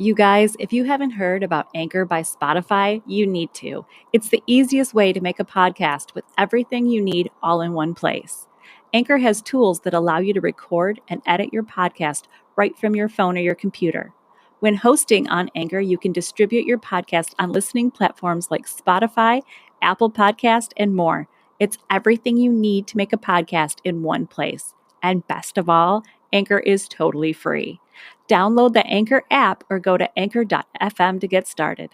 You guys, if you haven't heard about Anchor by Spotify, you need to. It's the easiest way to make a podcast with everything you need all in one place. Anchor has tools that allow you to record and edit your podcast right from your phone or your computer. When hosting on Anchor, you can distribute your podcast on listening platforms like Spotify, Apple Podcast, and more. It's everything you need to make a podcast in one place. And best of all, Anchor is totally free. Download the Anchor app or go to anchor.fm to get started.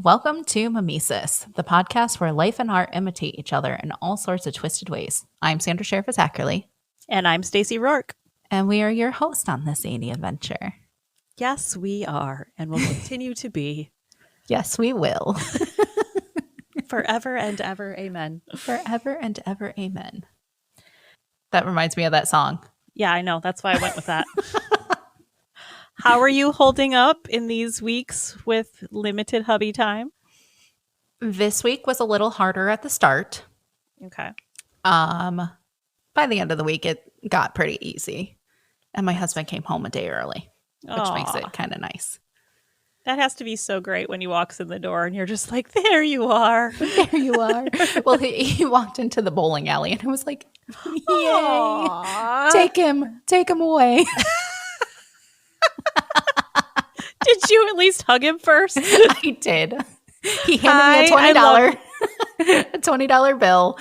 Welcome to Mimesis, the podcast where life and art imitate each other in all sorts of twisted ways. I'm Sandra Sheriff Ackerley. And I'm Stacey Rourke. And we are your host on this zany adventure. Yes, we are. And will continue to be. Yes, we will. Forever and ever. Amen. Forever and ever. Amen. That reminds me of that song. Yeah, I know. That's why I went with that. How are you holding up in these weeks with limited hubby time? This week was a little harder at the start. Okay. By the end of the week, it got pretty easy. And my husband came home a day early, which makes it kind of nice. That has to be so great when he walks in the door and you're just like, there you are. There you are. Well, he walked into the bowling alley and I was like, yay. Take him away. Did you at least hug him first? I did. He handed me a $20 bill,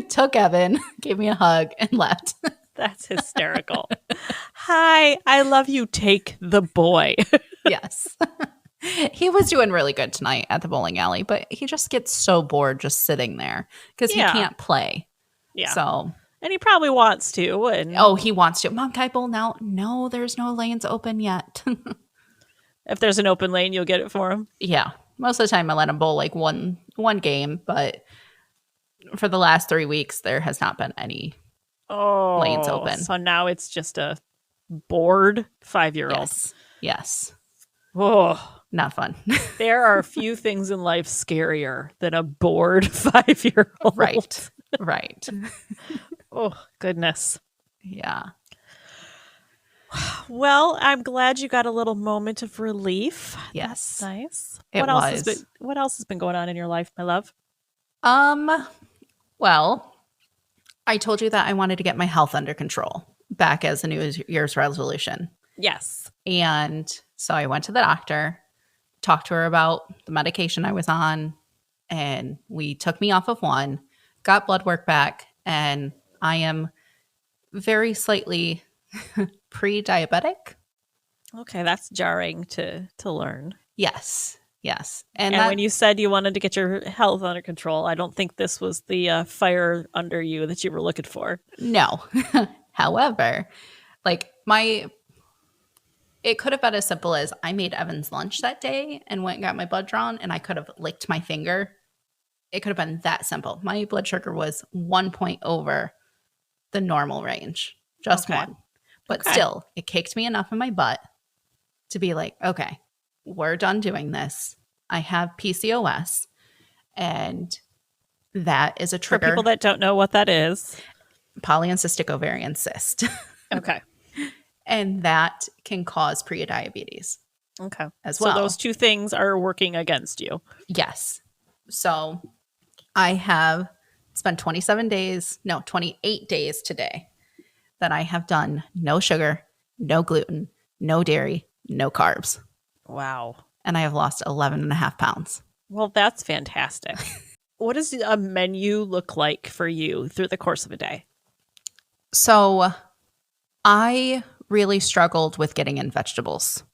took Evan, gave me a hug, and left. That's hysterical. Hi, I love you. Take the boy. Yes. He was doing really good tonight at the bowling alley, but he just gets so bored just sitting there because he can't play. Yeah. So. And he probably wants to. He wants to. Mom, can I bowl now? No, there's no lanes open yet. If there's an open lane, you'll get it for him. Yeah. Most of the time I let him bowl like one game, but for the last 3 weeks, there has not been any lanes open. So now it's just a bored 5-year-old. Yes. Oh, not fun. There are a few things in life scarier than a bored 5-year-old. Right. Oh, goodness. Yeah. Well, I'm glad you got a little moment of relief. Yes. That's nice. What else has been going on in your life, my love? Well, I told you that I wanted to get my health under control back as a New Year's resolution. Yes. And so I went to the doctor, talked to her about the medication I was on, and we took me off of one, got blood work back, and I am very slightly pre-diabetic. Okay, that's jarring to learn. Yes. And when you said you wanted to get your health under control, I don't think this was the fire under you that you were looking for. No. However, it could have been as simple as I made Evan's lunch that day and went and got my blood drawn, and I could have licked my finger. It could have been that simple. My blood sugar was 1 point over the normal range. Just one. But still, it kicked me enough in my butt to be like, okay, we're done doing this. I have PCOS, and that is a trigger. For people that don't know what that is. Polycystic ovarian cyst. Okay. And that can cause prediabetes. Okay. As well. So those two things are working against you. Yes. So I have spent 28 days today that I have done no sugar, no gluten, no dairy, no carbs. Wow. And I have lost 11.5 pounds. Well, that's fantastic. What does a menu look like for you through the course of a day? So I really struggled with getting in vegetables.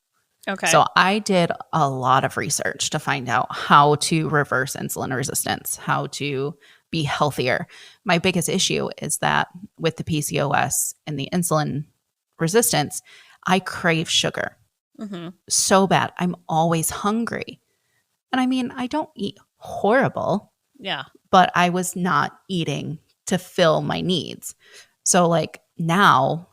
Okay. So I did a lot of research to find out how to reverse insulin resistance, how to be healthier. My biggest issue is that with the PCOS and the insulin resistance, I crave sugar Mm-hmm. so bad. I'm always hungry. And I mean, I don't eat horrible, Yeah. but I was not eating to fill my needs. So like now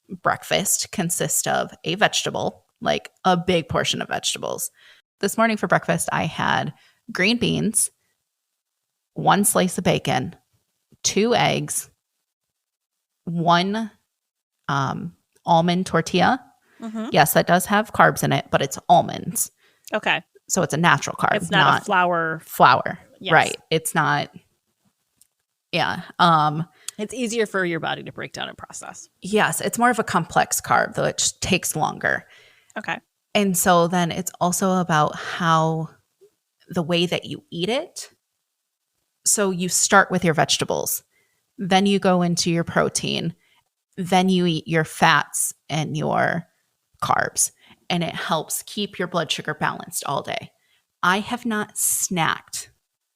breakfast consists of a vegetable, like a big portion of vegetables. This morning for breakfast, I had green beans, 1 slice of bacon, 2 eggs, 1 almond tortilla. Mm-hmm. Yes, that does have carbs in it, but it's almonds. Okay. So it's a natural carb. It's not a flour. Flour. Yes. Right. It's not. Yeah. It's easier for your body to break down and process. Yes, it's more of a complex carb, though it takes longer. Okay. And so then it's also about how the way that you eat it. So you start with your vegetables, then you go into your protein, then you eat your fats and your carbs, and it helps keep your blood sugar balanced all day. I have not snacked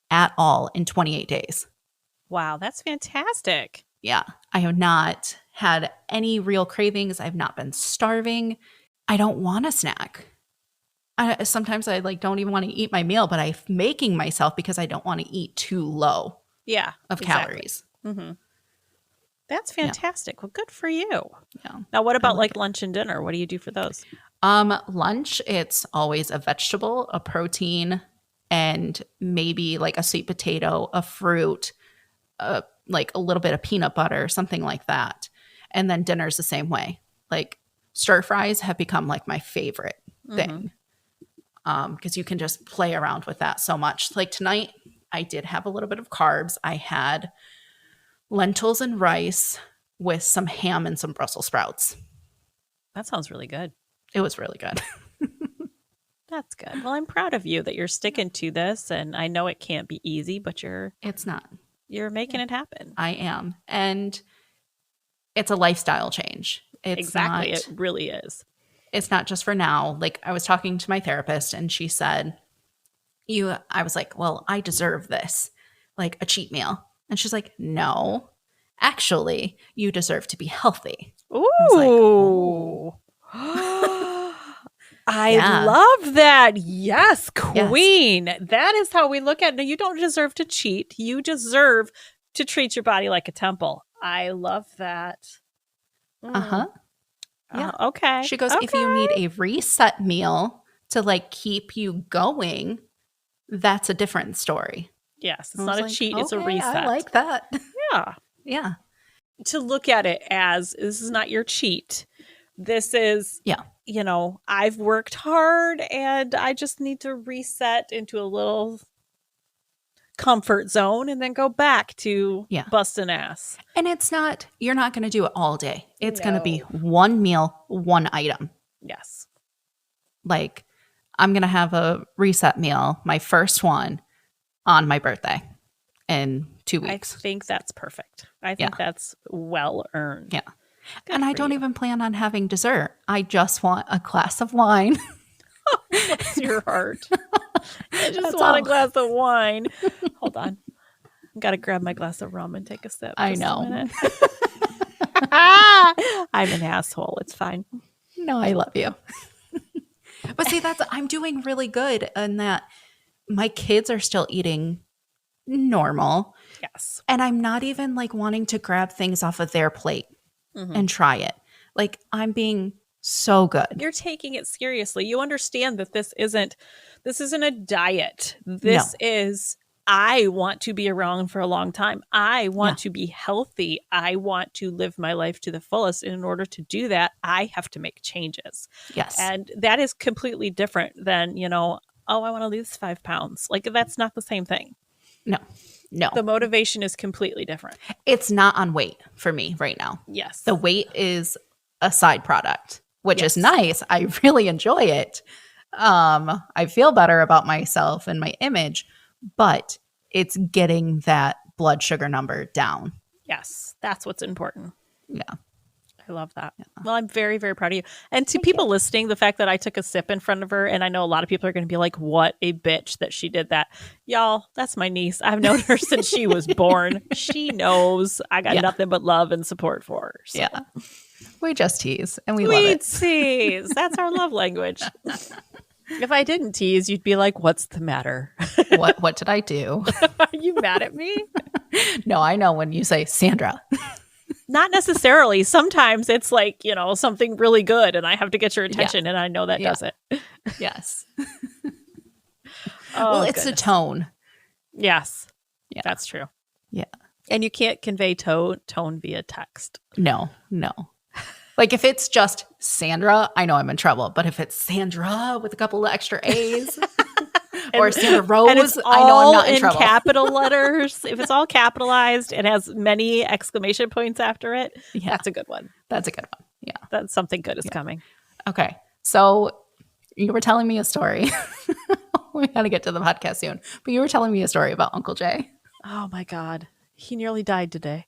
at all in 28 days. Wow, that's fantastic. Yeah, I have not had any real cravings. I've not been starving. I don't want a snack. Sometimes I like don't even want to eat my meal, but I'm making myself because I don't want to eat too low Yeah. of exactly. calories. Mm-hmm. That's fantastic. Well, good for you. Yeah. Now, what about like like lunch and dinner? What do you do for those? Lunch, it's always a vegetable, a protein, and maybe like a sweet potato, a fruit, like a little bit of peanut butter, something like that. And then dinner's the same way. Like stir fries have become like my favorite thing. Because you can just play around with that so much. Like tonight, I did have a little bit of carbs. I had lentils and rice with some ham and some Brussels sprouts. That sounds really good. It was really good. That's good. Well, I'm proud of you that you're sticking to this, and I know it can't be easy, but It's not. you're making it happen. I am. And it's a lifestyle change. It's Exactly. not, It really is. it's not just for now. Like I was talking to my therapist and she said, I was like, well, I deserve this, like a cheat meal. And she's like, no, actually, you deserve to be healthy. Ooh. was like, I Yeah. love that. Yes, queen. That is how we look at it. No, you don't deserve to cheat. You deserve to treat your body like a temple. I love that. Uh-huh. Yeah. Okay. She goes, if you need a reset meal to like keep you going, that's a different story. Yes, it's I not was a like, cheat. It's a okay, reset. I like that. Yeah. Yeah. To look at it as this is not your cheat. This is, I've worked hard and I just need to reset into a little comfort zone and then go back to busting ass. And you're not going to do it all day. It's going to be No. one meal, one item. Yes. Like I'm going to have a reset meal, my first one on my birthday in 2 weeks. I think that's perfect. I think that's well earned. Yeah. And I don't even plan on having dessert. I just want a glass of wine. Bless your heart. I just want a glass of wine. Hold on. I gotta grab my glass of rum and take a sip. I know. I'm an asshole. It's fine. No, I love you. But see, I'm doing really good in that my kids are still eating normal. Yes. And I'm not even like wanting to grab things off of their plate and try it. Like I'm being so good. You're taking it seriously. You understand that this isn't a diet. This is, I want to be around for a long time. I want to be healthy. I want to live my life to the fullest. And in order to do that, I have to make changes. Yes. And that is completely different than, I want to lose 5 pounds. Like that's not the same thing. No. The motivation is completely different. It's not on weight for me right now. Yes. The weight is a side product, which is nice. I really enjoy it. I feel better about myself and my image, but it's getting that blood sugar number down. Yes. That's what's important. Yeah. I love that. Yeah. Well, I'm very, very proud of you. And to Thank people you. listening, the fact that I took a sip in front of her, and I know a lot of people are going to be like, what a bitch that she did that. Y'all, that's my niece. I've known her since she was born. She knows I got nothing but love and support for her. So. Yeah. We just tease and we love it. Tease. That's our love language. If I didn't tease, you'd be like, what's the matter? What did I do? Are you mad at me? No, I know when you say Sandra. Not necessarily. Sometimes it's like, something really good and I have to get your attention, and I know that does it. Yes. Well, it's a tone. Yes. Yeah. That's true. Yeah. And you can't convey tone via text. No. Like if it's just Sandra, I know I'm in trouble. But if it's Sandra with a couple of extra A's or Sandra Rose, and it's I know I'm not in trouble. Capital letters. If it's all capitalized and has many exclamation points after it, that's a good one. That's a good one. Yeah. That's something good is coming. Okay. So you were telling me a story. We got to get to the podcast soon. But you were telling me a story about Uncle Jay. Oh my God. He nearly died today.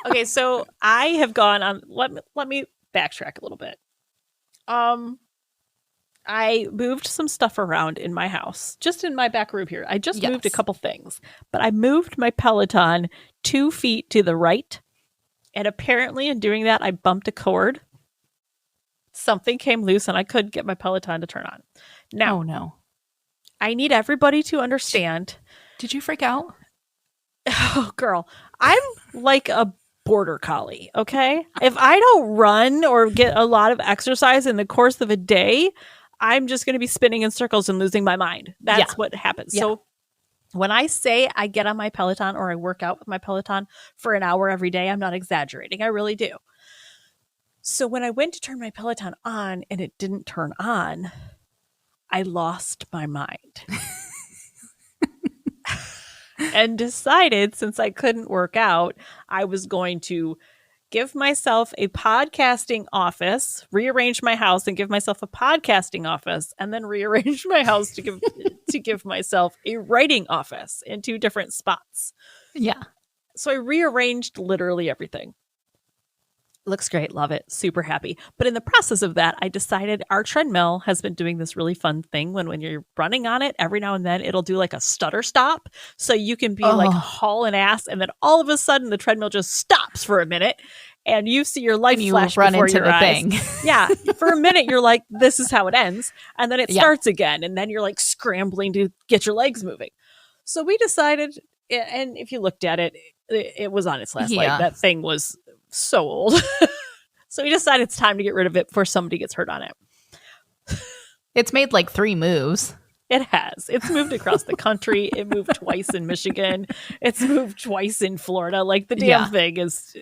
Okay, so I have gone on. Let me backtrack a little bit. I moved some stuff around in my house, just in my back room here. I just moved a couple things, but I moved my Peloton 2 feet to the right, and apparently in doing that, I bumped a cord. Something came loose, and I couldn't get my Peloton to turn on. Now, no, I need everybody to understand. Did you freak out? Oh, girl, I'm like a border collie, okay? If I don't run or get a lot of exercise in the course of a day, I'm just going to be spinning in circles and losing my mind. That's what happens. Yeah. So when I say I get on my Peloton or I work out with my Peloton for an hour every day, I'm not exaggerating. I really do. So when I went to turn my Peloton on and it didn't turn on, I lost my mind. And decided, since I couldn't work out, I was going to give myself a podcasting office, rearrange my house and give myself a podcasting office, and then rearrange my house to give myself a writing office in 2 different spots. Yeah. So I rearranged literally everything. Looks great. Love it. Super happy. But in the process of that, I decided our treadmill has been doing this really fun thing when you're running on it, every now and then it'll do like a stutter stop. So you can be like hauling ass, and then all of a sudden the treadmill just stops for a minute and you see your life flash run before into your the eyes. thing. Yeah. For a minute, you're like, this is how it ends. And then it starts again. And then you're like scrambling to get your legs moving. So we decided, and if you looked at it, it was on its last leg. That thing was so old. So we decided it's time to get rid of it before somebody gets hurt on it. It's made like 3 moves. It has. It's moved across the country. It moved twice in Michigan. It's moved twice in Florida. Like the damn thing is,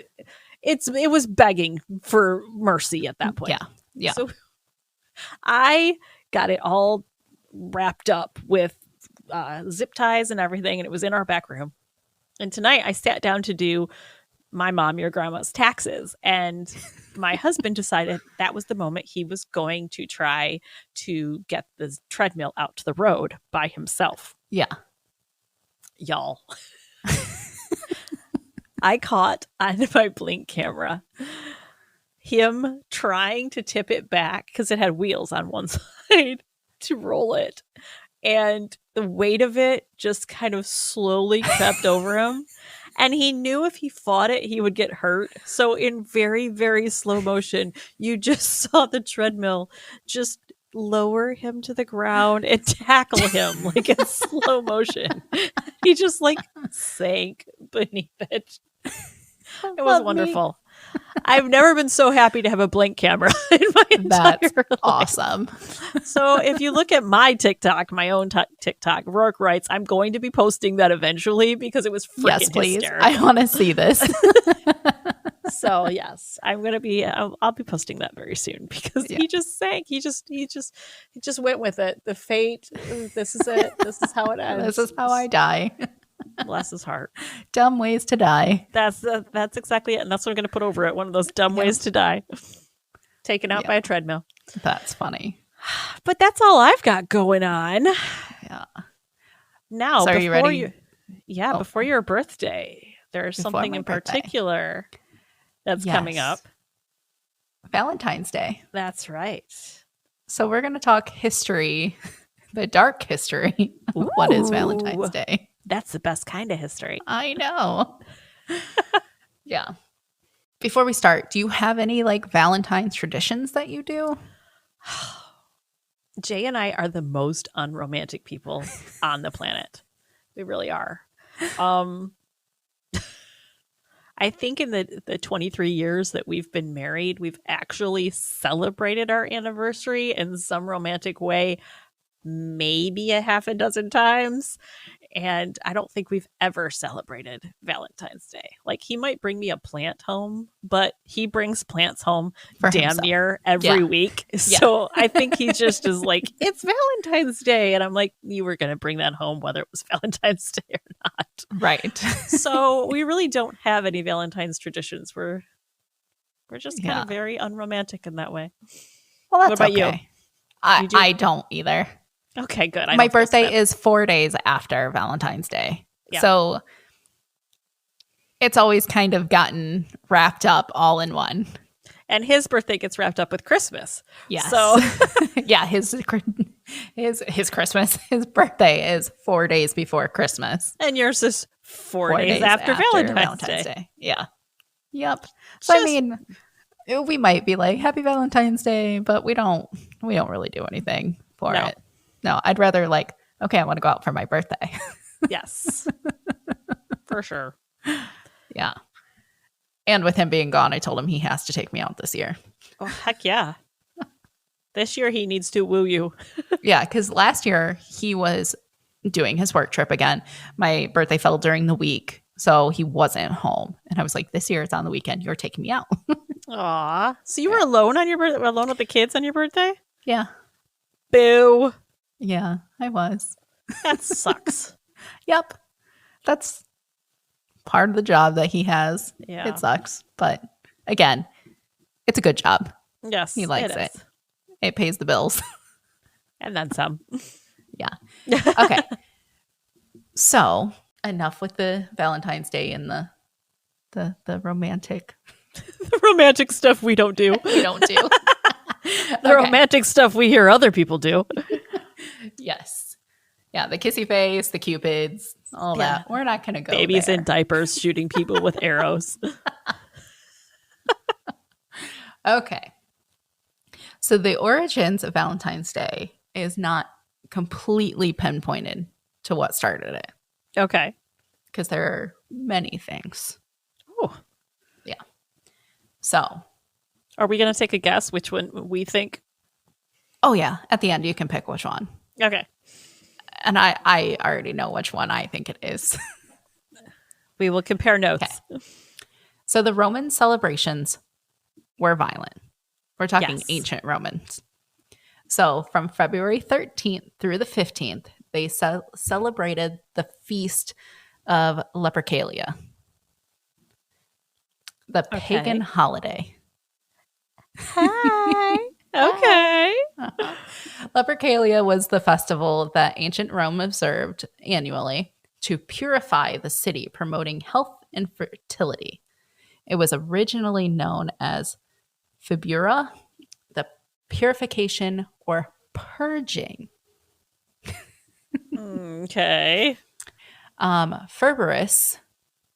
it was begging for mercy at that point. Yeah. Yeah. So I got it all wrapped up with zip ties and everything, and it was in our back room. And tonight I sat down to do my mom, your grandma's taxes. And my husband decided that was the moment he was going to try to get the treadmill out to the road by himself. Yeah. Y'all. I caught on my Blink camera him trying to tip it back because it had wheels on one side to roll it. And the weight of it just kind of slowly crept over him. And he knew if he fought it, he would get hurt. So in very, very slow motion, you just saw the treadmill just lower him to the ground and tackle him like in slow motion. He just like sank beneath it. It was wonderful. I've never been so happy to have a Blink camera in my entire life. Awesome. So if you look at my TikTok, my own TikTok, Rourke writes, I'm going to be posting that eventually because it was freaking hysterical. I want to see this. So yes, I'm going to be, I'll be posting that very soon because he just sank. He just went with it. The fate, this is it. This is how it ends. This is how I die. Bless his heart. Dumb ways to die. That's exactly it. And that's what I'm going to put over it. One of those dumb ways to die. Taken out by a treadmill. That's funny. But that's all I've got going on. Yeah. Now, so are you ready? Before your birthday, there's something in particular that's coming up. Valentine's Day. That's right. So we're going to talk history, the dark history of what is Valentine's Day. That's the best kind of history. I know. Yeah. Before we start, do you have any like Valentine's traditions that you do? Jay and I are the most unromantic people on the planet. We really are. I think in the 23 years that we've been married, we've actually celebrated our anniversary in some romantic way, maybe a half a dozen times. And I don't think we've ever celebrated Valentine's Day. Like, he might bring me a plant home, but he brings plants home For damn himself. near every week. Yeah. So I think he just is like, it's Valentine's Day. And I'm like, you were going to bring that home whether it was Valentine's Day or not. Right. So we really don't have any Valentine's traditions. We're just kind of very unromantic in that way. Well, that's What about you? okay. You do? I don't either. Okay, good. My birthday is 4 days after Valentine's Day. Yeah. So it's always kind of gotten wrapped up all in one. And his birthday gets wrapped up with Christmas. Yes. So yeah, his Christmas, his birthday is 4 days before Christmas. and yours is 4 days after Valentine's Day. Yeah. Yep. So I mean, we might be like Happy Valentine's Day, but we don't really do anything for it. No, I'd rather like, okay, I want to go out for my birthday. Yes. For sure. Yeah. And with him being gone, I told him he has to take me out this year. Oh, heck yeah. This year he needs to woo you. Yeah, because last year he was doing his work trip again. My birthday fell during the week, so he wasn't home. And I was like, this year it's on the weekend. You're taking me out. Aw. So you were alone on your birthday? Alone with the kids on your birthday? Yeah. Boo. Yeah, I was. That sucks. Yep. That's part of the job that he has. Yeah. It sucks. But again, it's a good job. Yes. He likes it. is. It pays the bills. And then some. Yeah. Okay. So enough with the Valentine's Day and the romantic. The romantic stuff we don't do. We don't do. The romantic stuff we hear other people do. Yes. Yeah, the kissy face, the cupids, all that. We're not going to go Babies there. in diapers shooting people with arrows. Okay. So the origins of Valentine's Day is not completely pinpointed to what started it, Okay. because there are many things. Oh. Yeah. So, Are we going to take a guess which one we think? oh yeah, at the end you can pick which one. Okay. And I already know which one I think it is. We will compare notes. Okay. So the Roman celebrations were violent. We're talking Yes. ancient Romans. So from February 13th through the 15th, they celebrated the feast of Lupercalia, the pagan holiday. Hi. Okay. Lupercalia was the festival that ancient Rome observed annually to purify the city, promoting health and fertility. It was originally known as Fibura, the purification or purging. Okay. Ferberus,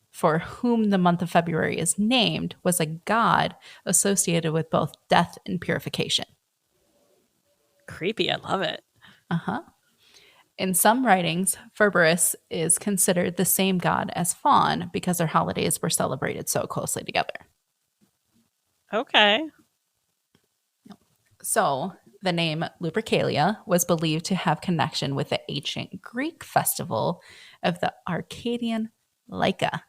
for whom the month of February is named, was a god associated with both death and purification. Creepy. I love it. Uh-huh. In some writings, Ferberus is considered the same god as Fawn because their holidays were celebrated so closely together. Okay. So the name Lupercalia was believed to have connection with the ancient Greek festival of the Arcadian Lyca.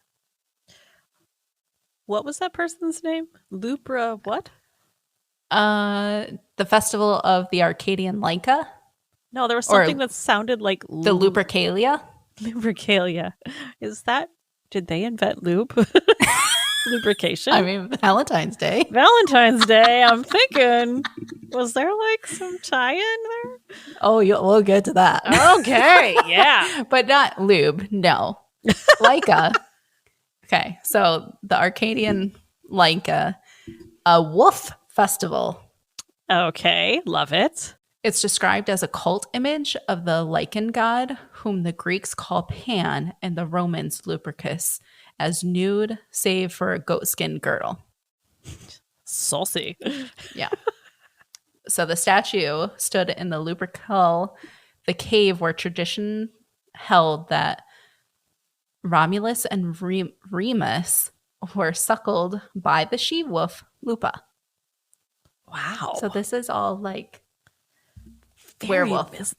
What was that person's name? Lupra what? The festival of the Arcadian Lyca, No, there was something that sounded like the Lupercalia. lubricalia. Is that, did they invent lube? Lubrication? I mean, Valentine's Day. Valentine's Day, I'm thinking, was there like some tie-in there? Oh, we'll get to that. Okay, yeah. But not lube, no. Lyca. Okay, so the Arcadian like a wolf festival. Okay, love it. It's described as a cult image of the lichen god, whom the Greeks call Pan and the Romans Lupercus, as nude, save for a goatskin girdle. Saucy. Yeah. So the statue stood in the Lupercal, the cave where tradition held that Romulus and Remus were suckled by the she-wolf Lupa. Wow. So this is all like Very werewolf.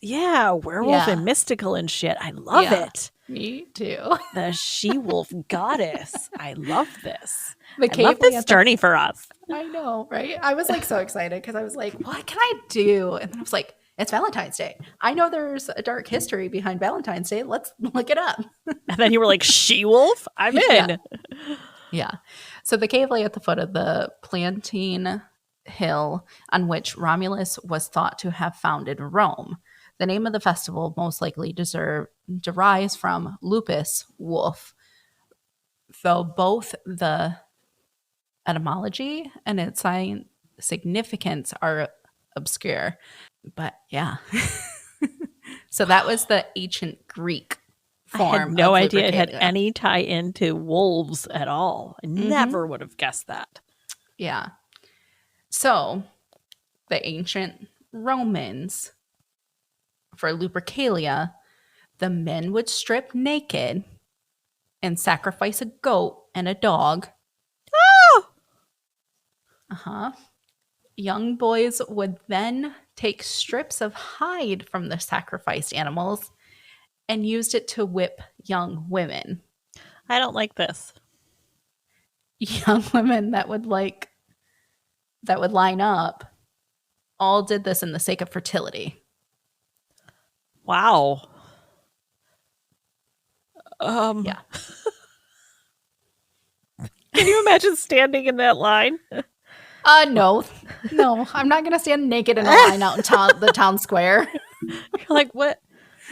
Werewolf and mystical and shit. I love it. Me too. The she-wolf goddess. I love this. The I love this journey for us. I know, right? I was like so excited because I was like, what can I do? And then I was like, it's Valentine's Day. I know there's a dark history behind Valentine's Day. Let's look it up. And then you were like, she-wolf? I'm in. Yeah. So the cave lay at the foot of the Plantine hill on which Romulus was thought to have founded Rome. The name of the festival most likely derives from lupus, wolf, though both the etymology and its significance are obscure. But yeah. So that was the ancient Greek form. I had no idea it had Lupercalia. any tie into wolves at all. I never would have guessed that. Yeah. So the ancient Romans, for Lupercalia, the men would strip naked and sacrifice a goat and a dog. Oh! Young boys would then take strips of hide from the sacrificed animals and used it to whip young women. I don't like this. Young women that would line up all did this in the sake of fertility. Wow. Yeah. Can you imagine standing in that line? No, I'm not gonna stand naked in a line out in the town square. You're like, what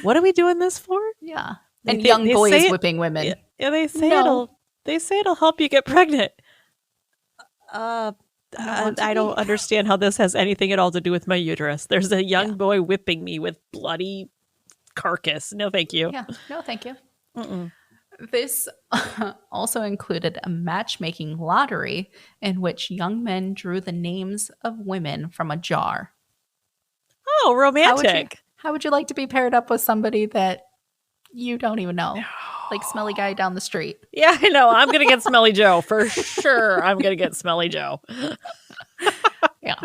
are we doing this for? Yeah, and They young say boys it- whipping women. Yeah, they say No. it'll help you get pregnant. want to I don't be. understand how this has anything at all to do with my uterus. There's a young boy whipping me with bloody carcass. No, thank you. Yeah, no, thank you. Mm-mm. This also included a matchmaking lottery in which young men drew the names of women from a jar. Oh, romantic. How would you like to be paired up with somebody that you don't even know? Like smelly guy down the street. Yeah, I know. I'm going to get Smelly Joe. For sure, I'm going to get Smelly Joe. Yeah.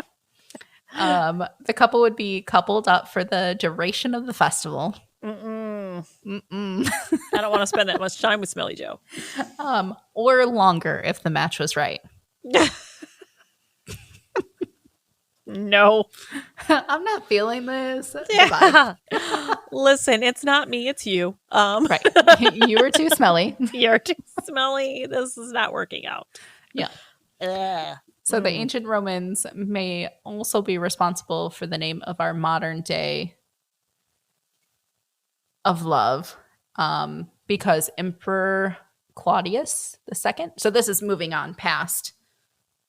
The couple would be coupled up for the duration of the festival. Mm-mm. Mm-mm. I don't want to spend that much time with Smelly Joe. Or longer if the match was right. No. I'm not feeling this. Goodbye. Yeah. Listen, it's not me, it's you. Right. You were too smelly. You're too smelly. This is not working out. Yeah. Ugh. So the ancient Romans may also be responsible for the name of our modern day of love, because Emperor Claudius II. So this is moving on past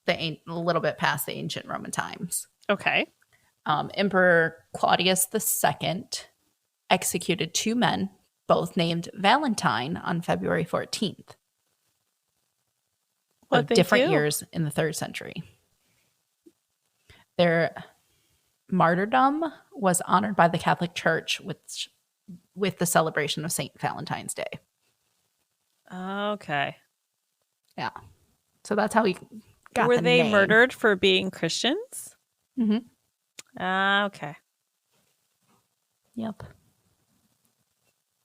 a little bit past the ancient Roman times. Okay. Emperor Claudius II executed two men, both named Valentine, on February 14th of different years in the 3rd century. Their martyrdom was honored by the Catholic Church with the celebration of St. Valentine's Day. Okay. Yeah. So that's how he got Were the they name. murdered for being Christians? Mm-hmm. Okay. Yep.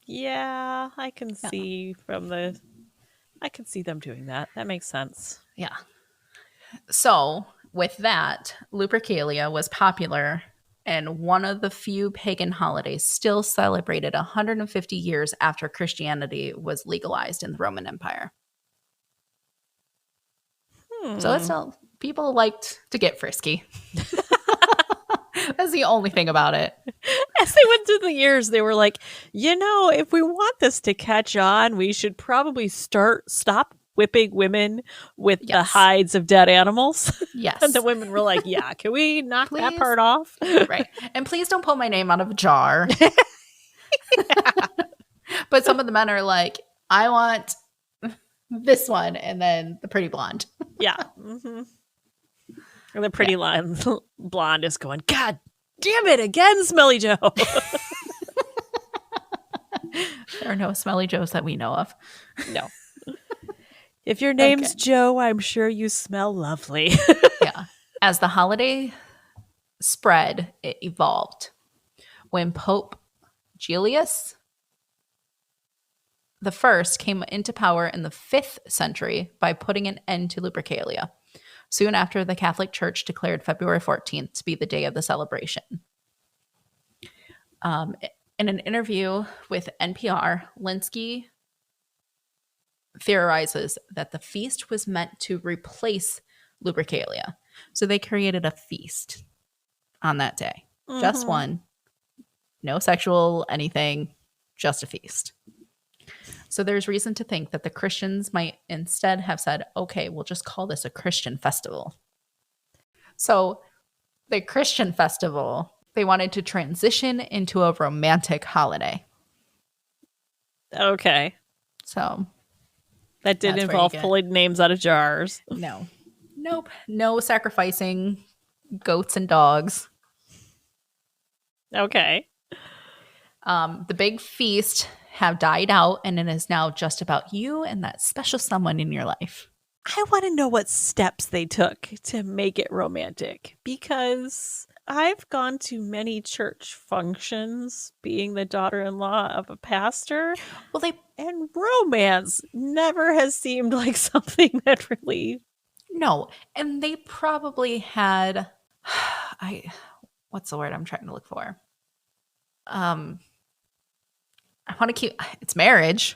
Yeah, I can see I can see them doing that. That makes sense. Yeah. So with that, Lupercalia was popular and one of the few pagan holidays still celebrated 150 years after Christianity was legalized in the Roman Empire. So it's still, people liked to get frisky. That's the only thing about it. As they went through the years, they were like, if we want this to catch on, we should probably stop whipping women with the Yes. hides of dead animals. Yes. And the women were like, yeah, can we knock that Please? part off? Right. And please don't pull my name out of a jar. But some of the men are like, I want this one, and then the pretty blonde. Yeah. Mm-hmm. And the pretty blonde is going, God damn it, again, Smelly Joe. There are no Smelly Joes that we know of. No. If your name's Joe, I'm sure you smell lovely. Yeah. As the holiday spread, it evolved. When Pope Julius the First came into power in the 5th century by putting an end to Lupercalia. Soon after, the Catholic Church declared February 14th to be the day of the celebration. In an interview with NPR, Linsky theorizes that the feast was meant to replace Lupercalia. So they created a feast on that day. Just one. No sexual anything, just a feast. So there's reason to think that the Christians might instead have said, okay, we'll just call this a Christian festival. So the Christian festival, they wanted to transition into a romantic holiday. Okay. So that didn't involve pulling names out of jars. No. Nope. No sacrificing goats and dogs. Okay. The big feast have died out, and it is now just about you and that special someone in your life. I want to know what steps they took to make it romantic, because I've gone to many church functions being the daughter-in-law of a pastor. Well, and romance never has seemed like something that really... No. And they probably had what's the word I'm trying to look for? I want to keep it's marriage.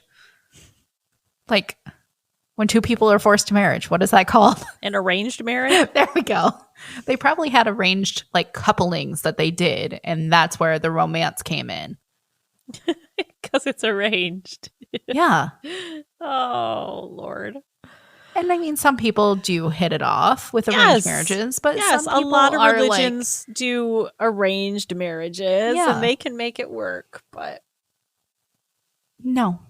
Like when two people are forced to marriage, what is that called? An arranged marriage? There we go. They probably had arranged like couplings that they did, and that's where the romance came in. Because it's arranged. Yeah. Oh, Lord. And I mean, some people do hit it off with arranged marriages, but some people a lot of religions do arranged marriages, and they can make it work, but no.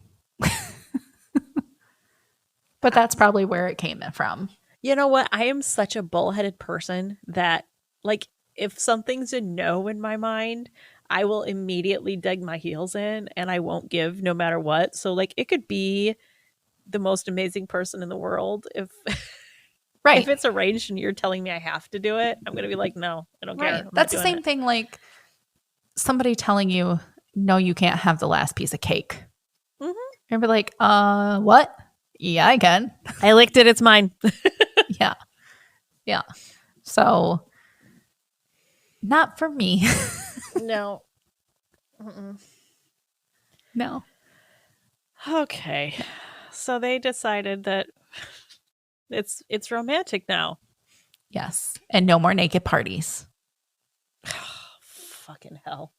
But that's probably where it came from. You know what? I am such a bullheaded person that, like, if something's a no in my mind, I will immediately dig my heels in, and I won't give no matter what. So, like, it could be the most amazing person in the world. If it's arranged and you're telling me I have to do it, I'm going to be like, no, I don't care. That's the same thing like somebody telling you, no, you can't have the last piece of cake. Mm-hmm. You'll be like, what? Yeah, I can. I licked it. It's mine. Yeah. Yeah. So not for me. No. No. Okay. So they decided that it's romantic now. Yes. And no more naked parties. Fucking hell.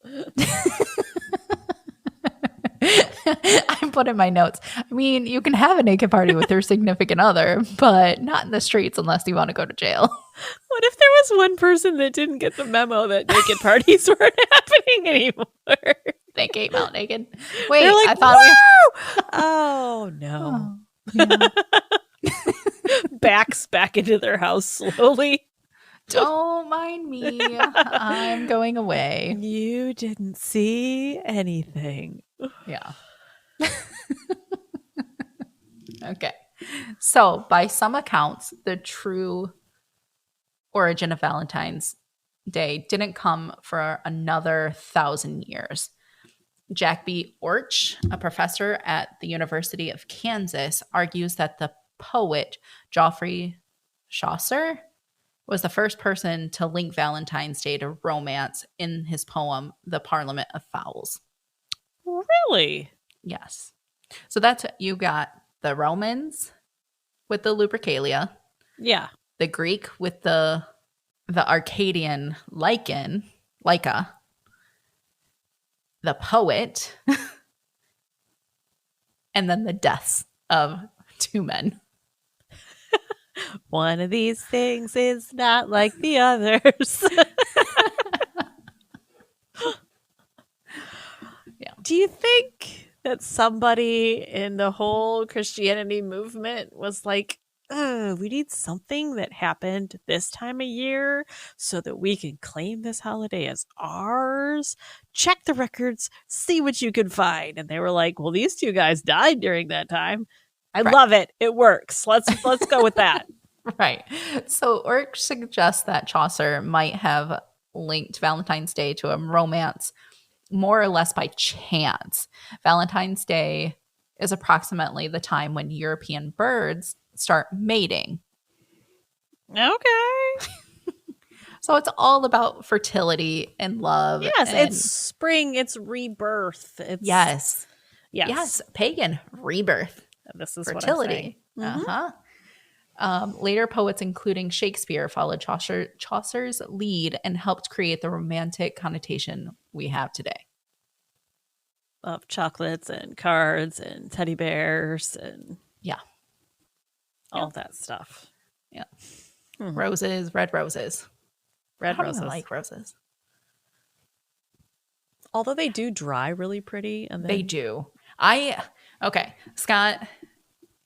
I put in my notes. I mean, you can have a naked party with your significant other, but not in the streets unless you want to go to jail. What if there was one person that didn't get the memo that naked parties weren't happening anymore? They came out naked. Wait, like, I thought we... Oh, no. Oh, yeah. Backs back into their house slowly. Don't mind me. I'm going away. You didn't see anything. Yeah. Okay. So, by some accounts, the true origin of Valentine's Day didn't come for another 1,000 years. Jack B. Orch, a professor at the University of Kansas, argues that the poet Geoffrey Chaucer was the first person to link Valentine's Day to romance in his poem, The Parliament of Fowls. Really? Yes. So that's, you got the Romans with the Lupercalia. Yeah. The Greek with the Arcadian Lyca. The poet. And then the deaths of two men. One of these things is not like the others. Yeah. Do you think that somebody in the whole Christianity movement was like, we need something that happened this time of year so that we can claim this holiday as ours? Check the records, see what you can find. And they were like, well, these two guys died during that time. I Right. love it. It works. Let's go with that. Right. So Orc suggests that Chaucer might have linked Valentine's Day to a romance more or less by chance. Valentine's Day is approximately the time when European birds start mating. Okay. So it's all about fertility and love. Yes, and it's spring, it's rebirth. It's yes. Yes. Yes. Pagan rebirth. This is Fertility. what I'm saying. Uh-huh. Later poets, including Shakespeare, followed Chaucer's lead and helped create the romantic connotation we have today. Of chocolates and cards and teddy bears and Yeah. all that stuff. Yeah. Mhm. Roses, red roses. Red I don't roses. even like roses. Although they do dry really pretty. And then... They do. Okay, Scott,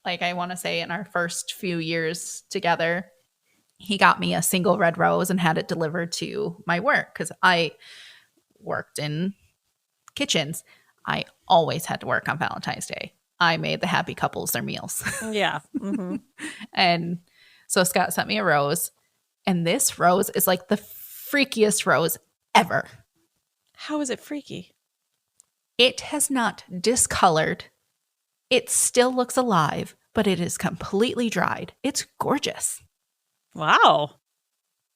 like I want to say in our first few years together, he got me a single red rose and had it delivered to my work because I worked in kitchens. I always had to work on Valentine's Day. I made the happy couples their meals. Yeah. Mm-hmm. And so Scott sent me a rose, and this rose is like the freakiest rose ever. How is it freaky? It has not discolored. It still looks alive, but it is completely dried. It's gorgeous. Wow.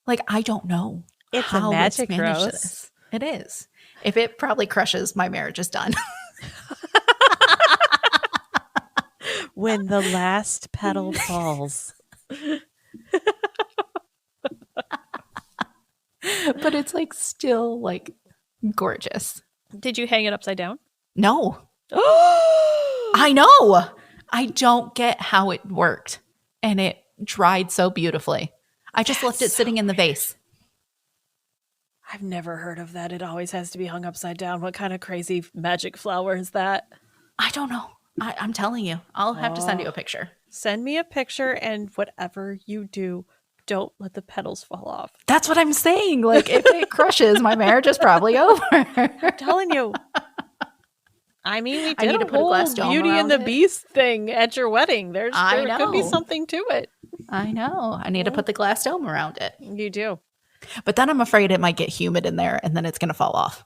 Like, I don't know. It's how a magic it's managed rose. this. It is. If it probably crushes, my marriage is done. When the last petal falls. But it's like still like gorgeous. Did you hang it upside down? No. Oh, I know. I don't get how it worked. And it dried so beautifully. I just left it sitting in the vase. I've never heard of that. It always has to be hung upside down. What kind of crazy magic flower is that? I don't know. I'm telling you. I'll have to send you a picture. Send me a picture, and whatever you do, don't let the petals fall off. That's what I'm saying. Like, if it crushes, my marriage is probably over. I'm telling you. I mean, we did I need to put a glass dome Beauty and around the it. Beast thing at your wedding. There could be know. something to it. I know. I need to put the glass dome around it. You do. But then I'm afraid it might get humid in there and then it's going to fall off.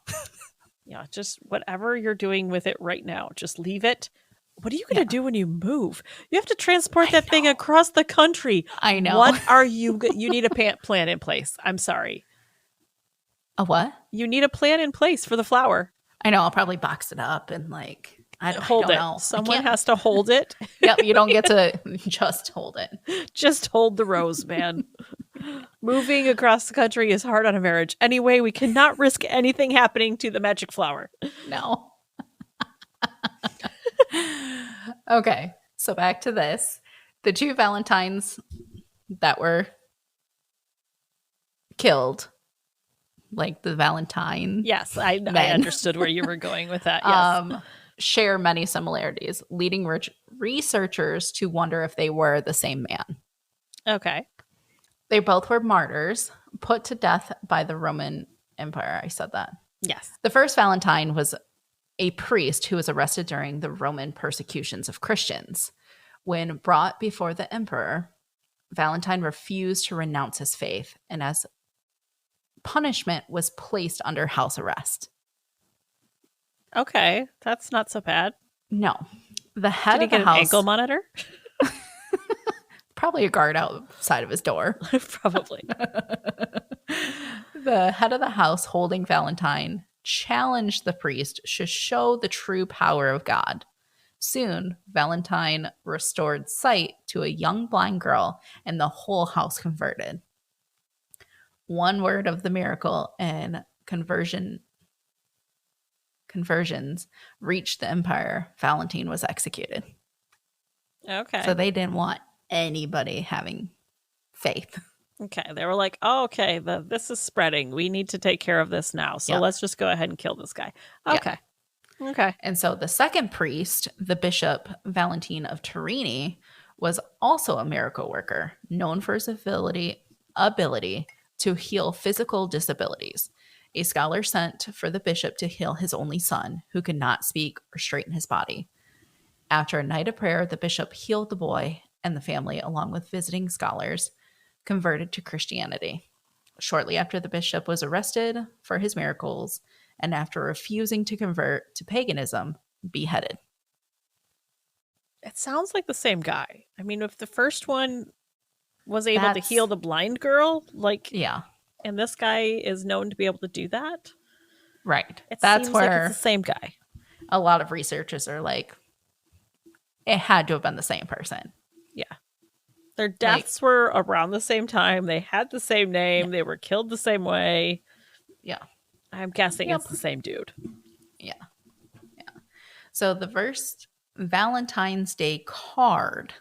Yeah, just whatever you're doing with it right now, just leave it. What are you going to do when you move? You have to transport that thing across the country. I know. What are you? You need a plan in place. I'm sorry. A what? You need a plan in place for the flower. I know. I'll probably box it up and like, I don't Hold it. know. Someone has to hold it. Yep. You don't get to just hold it. Just hold the rose, man. Moving across the country is hard on a marriage. Anyway, we cannot risk anything happening to the magic flower. No. Okay. So back to this. The two Valentines that were killed, like the Valentine. Yes, I understood where you were going with that. Yes. Share many similarities, leading researchers to wonder if they were the same man. Okay. They both were martyrs, put to death by the Roman Empire. I said that. Yes. The first Valentine was a priest who was arrested during the Roman persecutions of Christians. When brought before the emperor, Valentine refused to renounce his faith, and as punishment was placed under house arrest. Okay, that's not so bad. No. The head Did he of the get house, an ankle monitor? probably a guard outside of his door. Probably. The head of the house holding Valentine challenged the priest to show the true power of God. Soon, Valentine restored sight to a young blind girl, and the whole house converted. One word of the miracle and conversions reached the empire. Valentine was executed. Okay. So they didn't want anybody having faith. Okay. They were like, oh, okay, this is spreading. We need to take care of this now. So let's just go ahead and kill this guy. Okay. Yeah. Okay. And so the second priest, the Bishop Valentine of Turini, was also a miracle worker, known for his ability to heal physical disabilities. A scholar sent for the bishop to heal his only son, who could not speak or straighten his body. After a night of prayer, the bishop healed the boy, and the family, along with visiting scholars, converted to Christianity. Shortly after, the bishop was arrested for his miracles, and after refusing to convert to paganism, beheaded. It sounds like the same guy. I mean, if the first one was able to heal the blind girl, like, yeah, and this guy is known to be able to do that, right? That's seems where like it's the same guy. A lot of researchers are like, it had to have been the same person. Yeah. Their deaths were around the same time. They had the same name. Yeah. They were killed the same way. Yeah. I'm guessing it's the same dude. Yeah. Yeah. So the first Valentine's Day card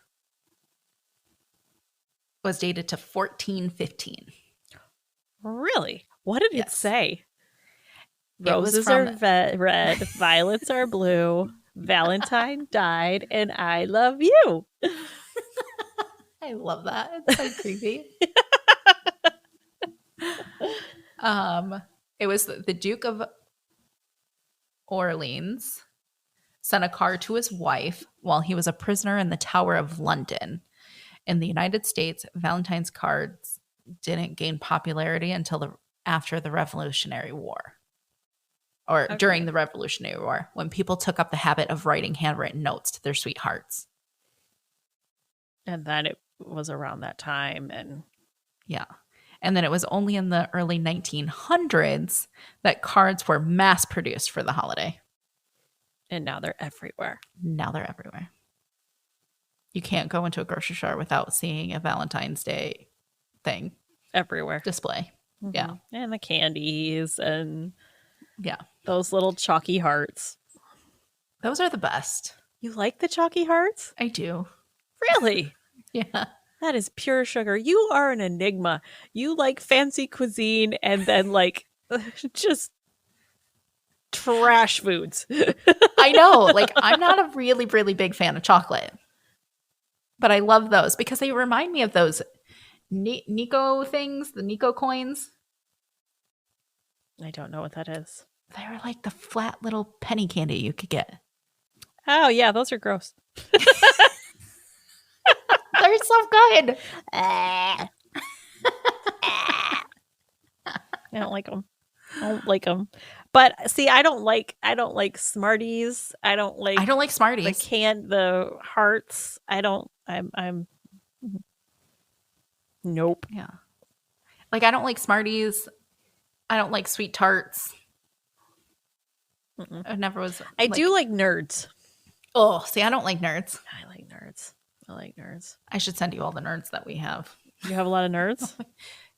was dated to 1415. Really? What did it say? Roses are red, violets are blue, Valentine died, and I love you. I love that. It's so creepy. It was the Duke of Orleans sent a card to his wife while he was a prisoner in the Tower of London. In the United States, Valentine's cards didn't gain popularity until after the Revolutionary War. Or during the Revolutionary War, when people took up the habit of writing handwritten notes to their sweethearts. And then it was around that time. And yeah. And then it was only in the early 1900s that cards were mass produced for the holiday. And now they're everywhere. You can't go into a grocery store without seeing a Valentine's Day thing. Everywhere. Display. Mm-hmm. Yeah. And the candies and yeah, those little chalky hearts. Those are the best. You like the chalky hearts? I do. Really? Yeah. That is pure sugar. You are an enigma. You like fancy cuisine and then like just trash foods. I know. Like, I'm not a really, really big fan of chocolate. But I love those because they remind me of those Nico things, the Nico coins. I don't know what that is. They were like the flat little penny candy you could get. Oh, yeah. Those are gross. They're so good. I don't like them. But see, I don't like Smarties. I don't like Smarties. The hearts. I'm nope. Yeah. Like, I don't like Smarties. I don't like sweet tarts. Mm-mm. I never was. I do like Nerds. Oh, see, I don't like Nerds. I like Nerds. I should send you all the Nerds that we have. You have a lot of Nerds?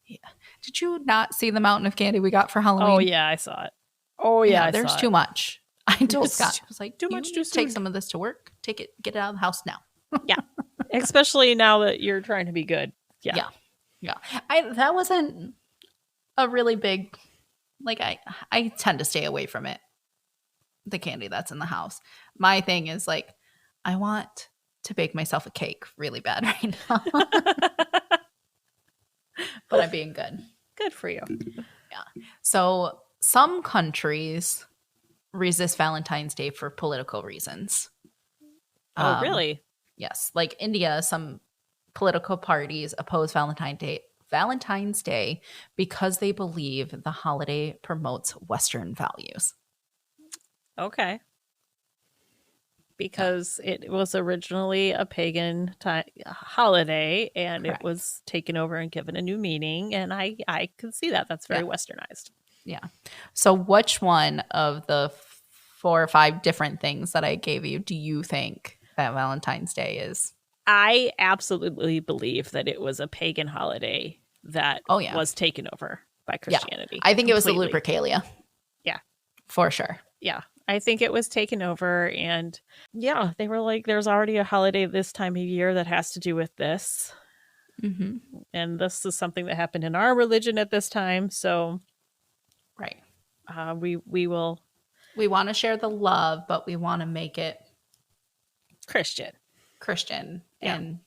Yeah. Did you not see the mountain of candy we got for Halloween? Oh, yeah, I saw it. Oh, yeah, there's too much. I told Scott, I was like, too much to take some of this to work. Take it, get it out of the house now. Yeah. Especially now that you're trying to be good. Yeah. That wasn't a really big, like, I tend to stay away from it. The candy that's in the house. My thing is like, I want to bake myself a cake really bad right now. But I'm being good. Good for you. Yeah. So some countries resist Valentine's Day for political reasons. Oh, really? Yes. Like India, some political parties oppose Valentine's Day because they believe the holiday promotes Western values. Okay. Because it was originally a pagan holiday and Correct. It was taken over and given a new meaning. And I can see that. That's very westernized. Yeah. So which one of the 4 or 5 different things that I gave you do you think that Valentine's Day is? I absolutely believe that it was a pagan holiday that was taken over by Christianity. Yeah. I think it was the Lupercalia. Yeah. For sure. Yeah. I think it was taken over and they were like, there's already a holiday this time of year that has to do with this. Mm-hmm. And this is something that happened in our religion at this time. So Right. we will We want to share the love, but we want to make it Christian. Yeah. And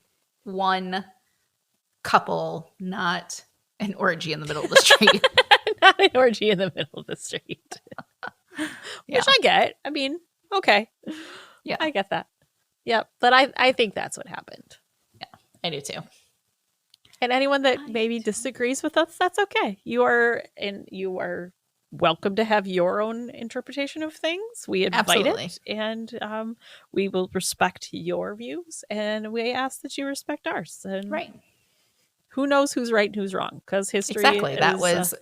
one couple, not an orgy in the middle of the street. Not an orgy in the middle of the street. Yeah. Which I get. I mean, okay. Yeah. I get that. Yep. But I think that's what happened. Yeah, I do too. And anyone that maybe disagrees with us, that's okay. You are welcome to have your own interpretation of things. We invite it, and we will respect your views, and we ask that you respect ours. And right. Who knows who's right and who's wrong? Because history that was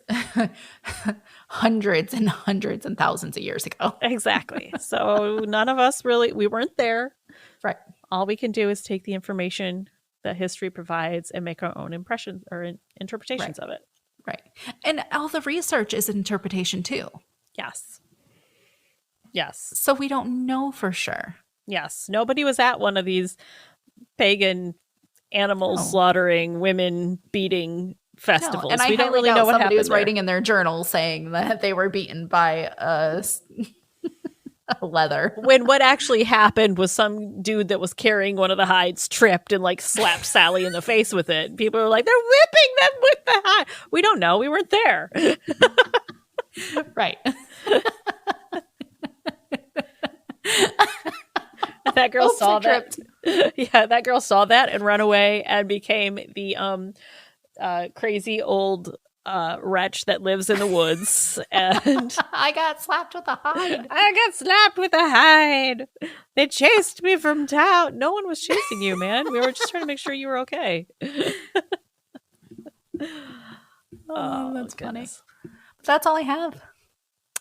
hundreds and hundreds and thousands of years ago. Exactly. So none of us we weren't there. Right. All we can do is take the information that history provides and make our own impressions or interpretations of it. Right. And all the research is interpretation too. Yes. So we don't know for sure. Yes. Nobody was at one of these pagan animal slaughtering, women beating festivals. And we don't really know what somebody happened was writing in their journal saying that they were beaten by a leather. When what actually happened was some dude that was carrying one of the hides tripped and like slapped Sally in the face with it. People were like, they're whipping them with the hide. We don't know. We weren't there. Right. That girl saw that. Yeah, that girl saw that and ran away and became the crazy old wretch that lives in the woods. And I got slapped with a hide. They chased me from town. No one was chasing you, man. We were just trying to make sure you were okay. That's funny. But that's all I have.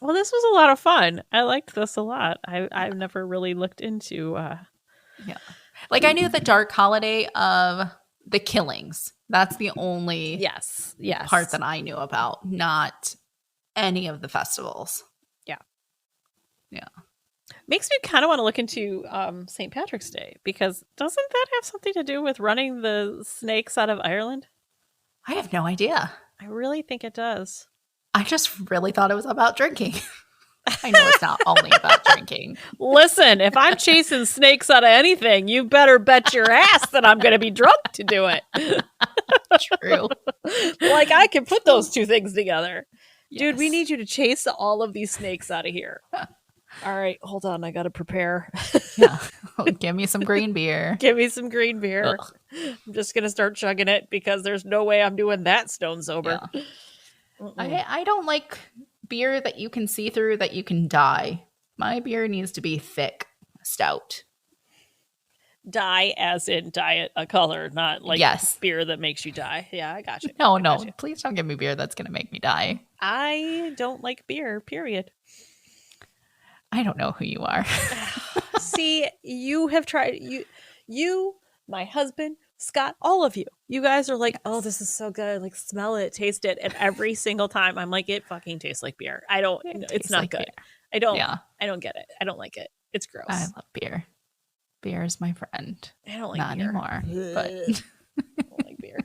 Well, this was a lot of fun. I liked this a lot. I've never really looked into Like I knew the dark holiday of the killings. That's the only yes part that I knew about, not any of the festivals. Yeah. Makes me kind of want to look into St. Patrick's Day, because doesn't that have something to do with running the snakes out of Ireland? I have no idea. I really think it does. I just really thought it was about drinking. I know it's not only about drinking. Listen, if I'm chasing snakes out of anything, you better bet your ass that I'm going to be drunk to do it. True. Like, I can put those two things together. Yes. Dude, we need you to chase all of these snakes out of here. All right, hold on. I got to prepare. Yeah. Give me some green beer. Give me some green beer. Ugh. I'm just going to start chugging it, because there's no way I'm doing that stone sober. Yeah. I don't like beer that you can see through, that you can die. My beer needs to be thick, stout. Dye as in dye a color, not like beer that makes you die. Yeah, I got you. No, please don't give me beer that's going to make me die. I don't like beer, period. I don't know who you are. See, you have tried, you, my husband, Scott, all of you. You guys are like, oh, this is so good. Like, smell it, taste it. And every single time I'm like, it fucking tastes like beer. It's not good. Beer. I don't get it. I don't like it. It's gross. I love beer. Beer is my friend. I don't like not beer. Anymore. But I don't like beer.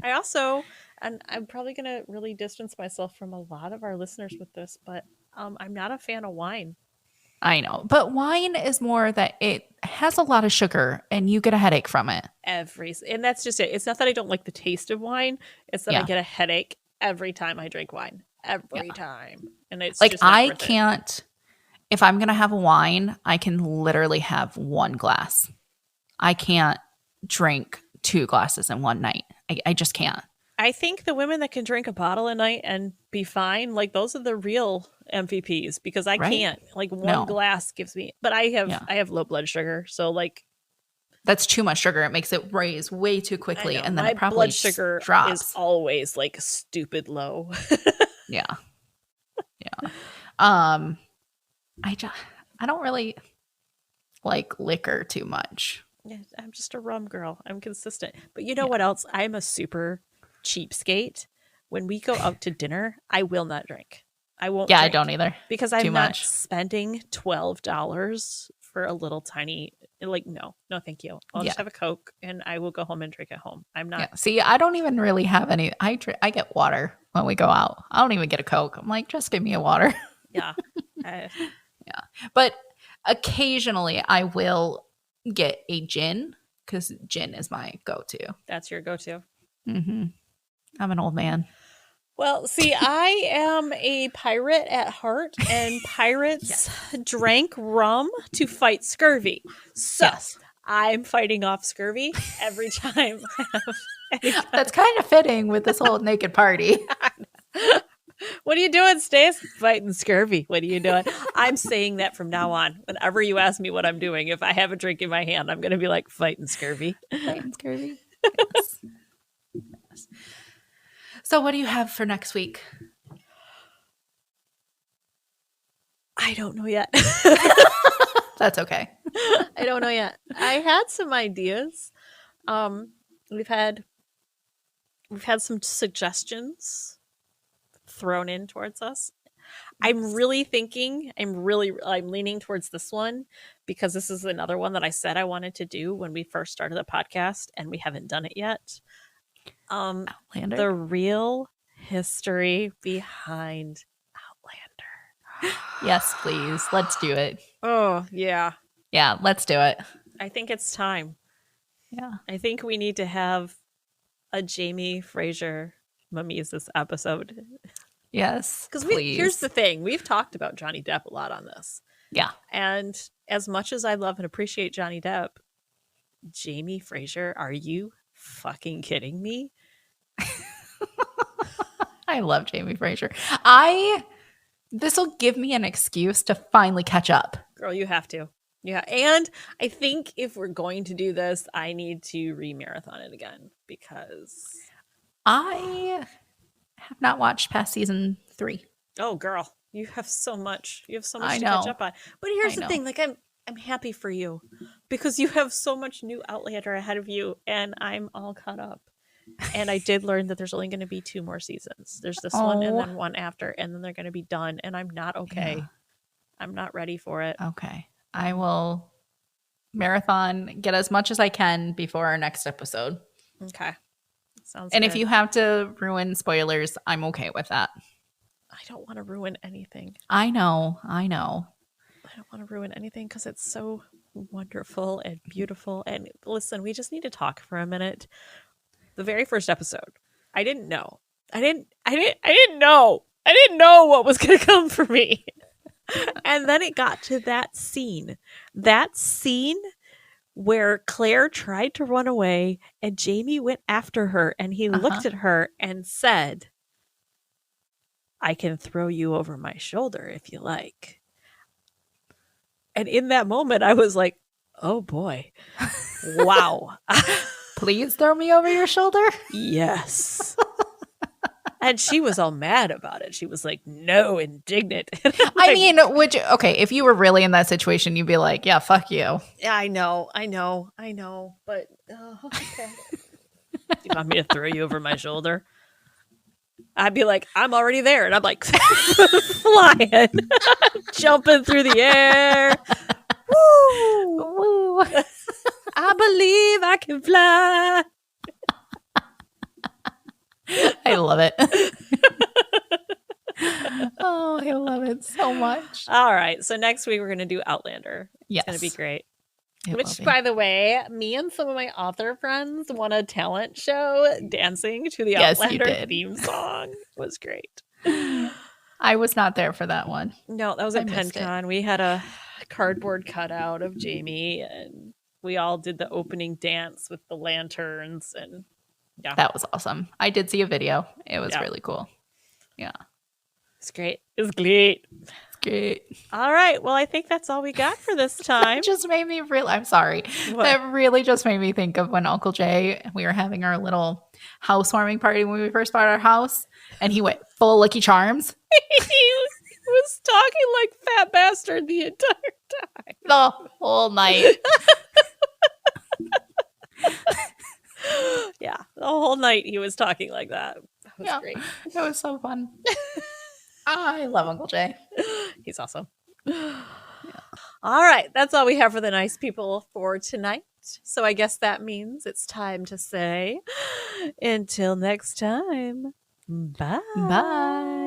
I also, and I'm probably going to really distance myself from a lot of our listeners with this, but I'm not a fan of wine. I know, but wine is more that it has a lot of sugar and you get a headache from it. And that's just it. It's not that I don't like the taste of wine. It's that I get a headache every time I drink wine. Every time. And it's like, just not I worth can't, if I'm going to have a wine, I can literally have one glass. I can't drink 2 glasses in one night. I just can't. I think the women that can drink a bottle a night and be fine, like, those are the real MVPs, because I can't. Like, one glass gives me, but I have low blood sugar, so like, that's too much sugar. It makes it raise way too quickly, and then my it probably blood sugar drops. is always like stupid low. Yeah. I don't really like liquor too much. Yeah, I'm just a rum girl. I'm consistent. But you know what else? I'm a super cheapskate. When we go out to dinner, I will not drink. I won't. Yeah, drink, I don't either. because I'm not spending $12 for a little tiny, like, no, thank you. I'll just have a Coke and I will go home and drink at home. I'm not. Yeah. See, I don't even really have any. I get water when we go out. I don't even get a Coke. I'm like, just give me a water. Yeah. Yeah. But occasionally I will get a gin because gin is my go-to. That's your go-to. Mm-hmm. I'm an old man. Well, see, I am a pirate at heart, and pirates drank rum to fight scurvy. So I'm fighting off scurvy every time I have any That's kind of fitting with this whole naked party. What are you doing, Stace? Fighting scurvy. What are you doing? I'm saying that from now on. Whenever you ask me what I'm doing, if I have a drink in my hand, I'm going to be like, fighting scurvy. Fighting scurvy. Yes. Yes. So what do you have for next week? I don't know yet. That's okay. I don't know yet. I had some ideas. We've had some suggestions thrown in towards us. I'm leaning towards this one because this is another one that I said I wanted to do when we first started the podcast and we haven't done it yet. Outlander. The real history behind Outlander. Yes, please. Let's do it. Oh, yeah. Yeah, let's do it. I think it's time. Yeah. I think we need to have a Jamie Fraser Mimesis episode. Yes. Because here's the thing. We've talked about Johnny Depp a lot on this. Yeah. And as much as I love and appreciate Johnny Depp, Jamie Fraser, are you fucking kidding me? I love Jamie Fraser. This will give me an excuse to finally catch up. Girl, you have to. Yeah. And I think if we're going to do this, I need to re-marathon it again because I have not watched past season 3. Oh, girl, you have so much. You have so much I to know. catch up on. But here's the thing. Like, I'm happy for you because you have so much new Outlander ahead of you and I'm all caught up. And I did learn that there's only going to be 2 more seasons. There's this one and then one after, and then they're going to be done. And I'm not okay. Yeah. I'm not ready for it. Okay. I will marathon, get as much as I can before our next episode. Okay. Sounds and good. If you have to ruin spoilers, I'm okay with that. I don't want to ruin anything. I know. I don't want to ruin anything because it's so wonderful and beautiful. And listen, we just need to talk for a minute. The very first episode, I didn't know. I didn't know what was going to come for me. And then it got to that scene where Claire tried to run away and Jamie went after her and he looked at her and said, I can throw you over my shoulder if you like. And in that moment, I was like, oh boy, wow. Please throw me over your shoulder? Yes. And she was all mad about it. She was like, no, indignant. I mean, if you were really in that situation, you'd be like, yeah, fuck you. Yeah, I know. But, okay. You want me to throw you over my shoulder? I'd be like, I'm already there. And I'm like, flying, jumping through the air. Woo! Woo! I believe I can fly. I love it. Oh, I love it so much. All right. So next week, we're going to do Outlander. Yes. It's going to be great. It Which, by the way, me and some of my author friends won a talent show dancing to the Outlander theme song. It was great. I was not there for that one. No, that was at PenCon. We had a cardboard cutout of Jamie, and we all did the opening dance with the lanterns. And yeah, that was awesome. I did see a video. It was really cool. Yeah. It's great. It's great. Great. All right. Well, I think that's all we got for this time. It just made me I'm sorry. What? That really just made me think of when Uncle Jay, we were having our little housewarming party when we first bought our house, and he went full Lucky Charms. He was talking like Fat Bastard the entire time. The whole night. Yeah. The whole night he was talking like that. That was great. It was so fun. I love Uncle Jay. He's awesome. All right. That's all we have for the nice people for tonight. So I guess that means it's time to say until next time. Bye. Bye.